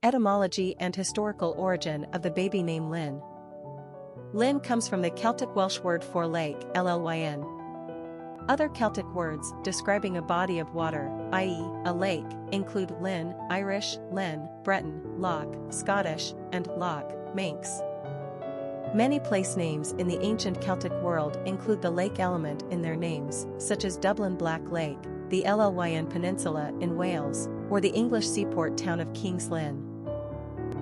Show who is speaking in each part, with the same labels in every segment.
Speaker 1: Etymology and historical origin of the baby name Lynn. Lynn comes from the Celtic-Welsh word for lake, llyn. Other Celtic words describing a body of water, i.e., a lake, include Lynn, Irish, Lynn, Breton, loch, Scottish, and loch, Manx. Many place names in the ancient Celtic world include the lake element in their names, such as Dublin Black Lake, the llyn Peninsula in Wales, or the English seaport town of King's Lynn.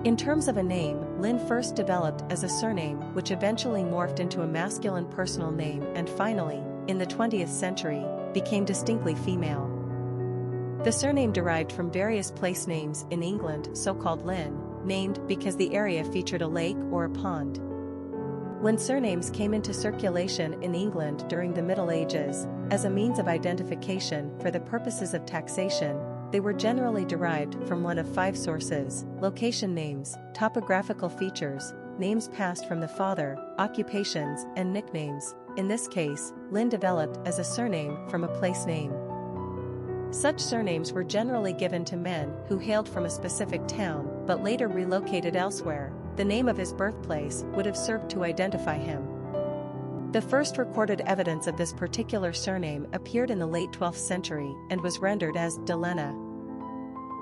Speaker 1: In terms of a name, Lynn first developed as a surname which eventually morphed into a masculine personal name and finally, in the 20th century, became distinctly female. The surname derived from various place names in England, so-called Lynn, named because the area featured a lake or a pond. When surnames came into circulation in England during the Middle Ages, as a means of identification for the purposes of taxation, they were generally derived from one of 5 sources: location names, topographical features, names passed from the father, occupations, and nicknames. In this case, Lynn developed as a surname from a place name. Such surnames were generally given to men who hailed from a specific town but later relocated elsewhere. The name of his birthplace would have served to identify him. The first recorded evidence of this particular surname appeared in the late 12th century and was rendered as de Lena.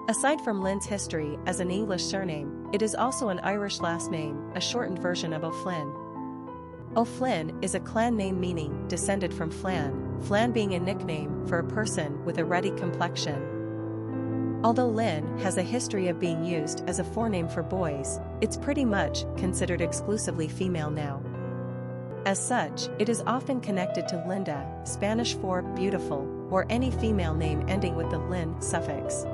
Speaker 1: Aside from Lynn's history as an English surname, it is also an Irish last name, a shortened version of O'Flynn. O'Flynn is a clan name meaning descended from Flann, Flann being a nickname for a person with a ruddy complexion. Although Lynn has a history of being used as a forename for boys, it's pretty much considered exclusively female now. As such, it is often connected to Linda, Spanish for beautiful, or any female name ending with the -lyn suffix.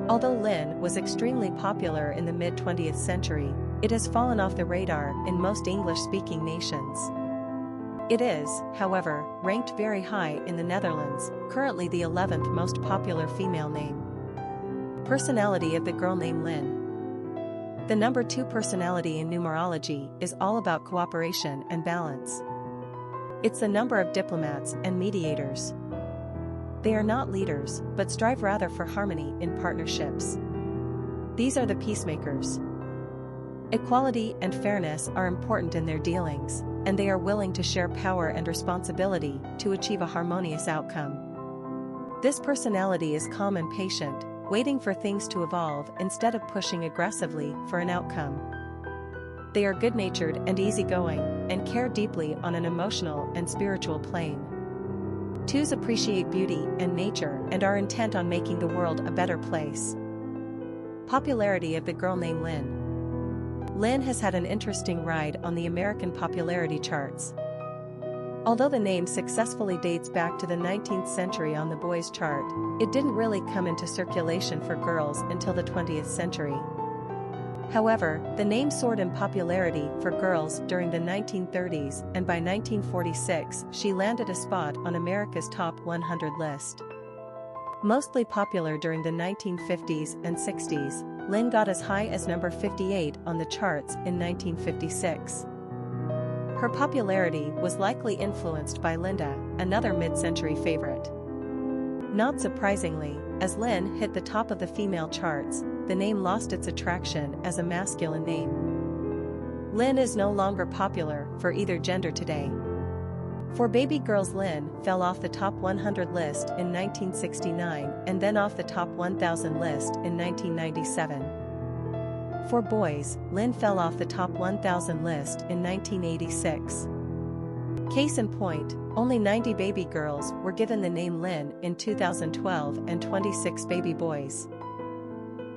Speaker 1: Although Lynn was extremely popular in the mid-20th century, it has fallen off the radar in most English-speaking nations. It is, however, ranked very high in the Netherlands, currently the 11th most popular female name. Personality of the girl name Lynn. The number 2 personality in numerology is all about cooperation and balance. It's the number of diplomats and mediators. They are not leaders, but strive rather for harmony in partnerships. These are the peacemakers. Equality and fairness are important in their dealings, and they are willing to share power and responsibility to achieve a harmonious outcome. This personality is calm and patient, waiting for things to evolve instead of pushing aggressively for an outcome. They are good-natured and easygoing, and care deeply on an emotional and spiritual plane. 2s appreciate beauty and nature and are intent on making the world a better place. Popularity of the girl named Lynn. Lynn has had an interesting ride on the American popularity charts. Although the name successfully dates back to the 19th century on the boys' chart, it didn't really come into circulation for girls until the 20th century. However, the name soared in popularity for girls during the 1930s, and by 1946 she landed a spot on America's Top 100 list. Mostly popular during the 1950s and 60s, Lynn got as high as number 58 on the charts in 1956. Her popularity was likely influenced by Linda, another mid-century favorite. Not surprisingly, as Lynn hit the top of the female charts, the name lost its attraction as a masculine name. Lynn is no longer popular for either gender today. For baby girls, Lynn fell off the top 100 list in 1969 and then off the top 1,000 list in 1997. For boys, Lynn fell off the top 1,000 list in 1986. Case in point, only 90 baby girls were given the name Lynn in 2012 and 26 baby boys.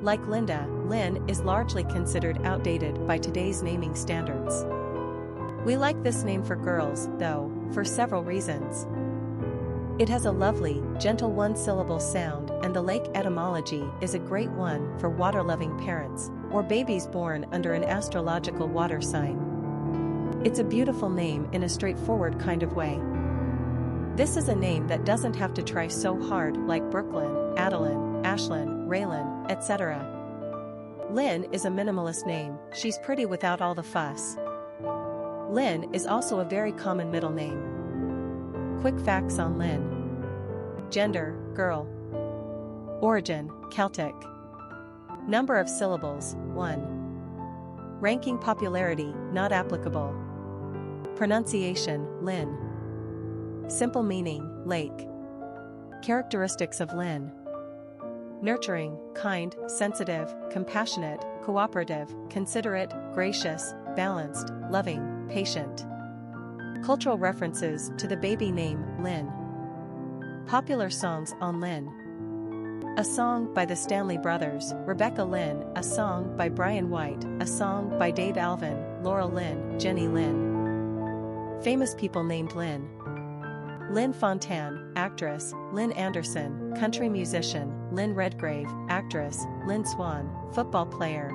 Speaker 1: Like Linda, Lynn is largely considered outdated by today's naming standards. We like this name for girls, though, for several reasons. It has a lovely, gentle one-syllable sound, and the lake etymology is a great one for water-loving parents, or babies born under an astrological water sign. It's a beautiful name in a straightforward kind of way. This is a name that doesn't have to try so hard like Brooklynn, Adeline, Ashlynn, Raylan, etc. Lynn is a minimalist name. She's pretty without all the fuss. Lynn is also a very common middle name. Quick facts on Lynn. Gender, girl. Origin, Celtic. Number of syllables, 1. Ranking popularity, not applicable. Pronunciation, Lynn. Simple meaning, lake. Characteristics of Lynn: nurturing, kind, sensitive, compassionate, cooperative, considerate, gracious, balanced, loving, patient. Cultural references to the baby name, Lynn. Popular songs on Lynn: a song by the Stanley Brothers, Rebecca Lynn; a song by Brian White; a song by Dave Alvin, Laurel Lynn, Jenny Lynn. Famous people named Lynn: Lynn Fontanne, actress; Lynn Anderson, country musician; Lynn Redgrave, actress; Lynn Swan, football player;